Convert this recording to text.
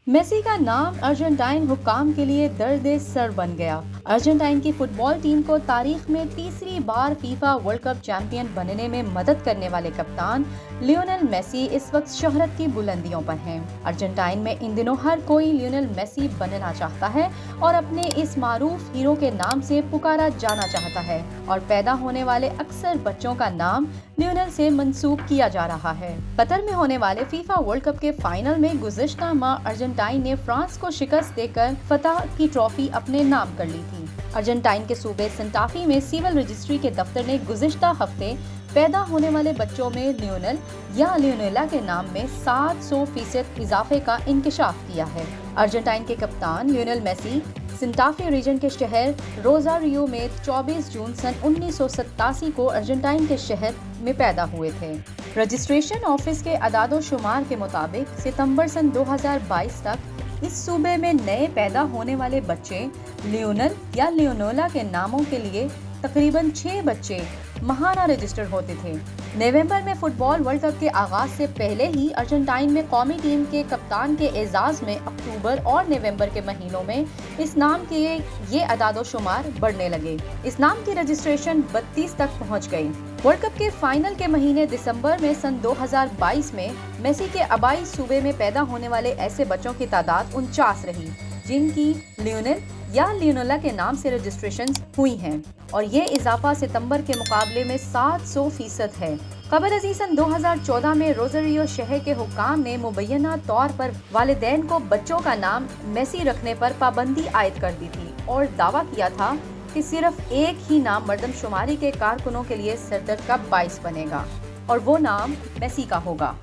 Messi का नाम Argentine हुक्काम के लिए दर्द सर बन गया। अर्जेंटाइन की फुटबॉल टीम को तारीख में तीसरी बार फीफा वर्ल्ड कप चैंपियन बनने में मदद करने वाले कप्तान लियोनेल मेसी इस वक्त शोहरत की बुलंदियों पर हैं। अर्जेंटाइन में इन दिनों हर कोई लियोनेल मेसी बनना चाहता है और अपने इस मारूफ हीरो के नाम से पुकारा जाना चाहता है और पैदा होने वाले अक्सर बच्चों का नाम लियोनेल से मंसूब किया जा रहा है। कतर में होने वाले फीफा वर्ल्ड कप के फाइनल में गुज़िश्ता माह अर्जेंटाइन ने फ्रांस को शिकस्त देकर फतह की ट्रॉफी अपने नाम कर ली थी। अर्जेंटाइन के सूबे सेंटाफी में सिविल रजिस्ट्री के दफ्तर ने गुज़िश्ता हफ्ते पैदा होने वाले बच्चों में लियोनेल या लियोनेला के नाम में 700% इजाफे का इंकशाफ किया है। अर्जेंटाइन के कप्तान लियोनेल मेसी सेंटाफे रीजन के शहर रोज़ारियो में 24 जून सन 1987 को अर्जेंटाइन के शहर में पैदा हुए थे। रजिस्ट्रेशन ऑफिस के अदादो शुमार के मुताबिक सितंबर सन 2022 तक इस सूबे में नए पैदा होने वाले बच्चे लियोनेल या लियोनेला के नामों के लिए तकरीबन 6 बच्चे महाना रजिस्टर होते थे। नवंबर में फुटबॉल वर्ल्ड कप के आगाज से पहले ही अर्जेंटाइन में कौमी टीम के कप्तान के एजाज में अक्टूबर और नवंबर के महीनों में इस नाम के ये अदादो शुमार बढ़ने लगे। इस नाम की रजिस्ट्रेशन 32 तक पहुंच गई। वर्ल्ड कप के फाइनल के महीने दिसंबर में सन 2022 में मेसी के आबाई सूबे में पैदा होने वाले ऐसे बच्चों की तादाद 49 रही जिनकी लियोनेल या लियोनेला के नाम से रजिस्ट्रेशन हुई हैं और ये इजाफा सितंबर के मुकाबले में 700% है। खबर अजीज सन 2014 में रोज़ारियो शहर के हुक्काम ने मुबैना तौर पर वालिदैन को बच्चों का नाम मेसी रखने पर पाबंदी आयद कर दी थी और दावा किया था कि सिर्फ एक ही नाम मर्दमशुमारी के कारकुनों के लिए सरदर्द का बाइस बनेगा और वो नाम मेसी का होगा।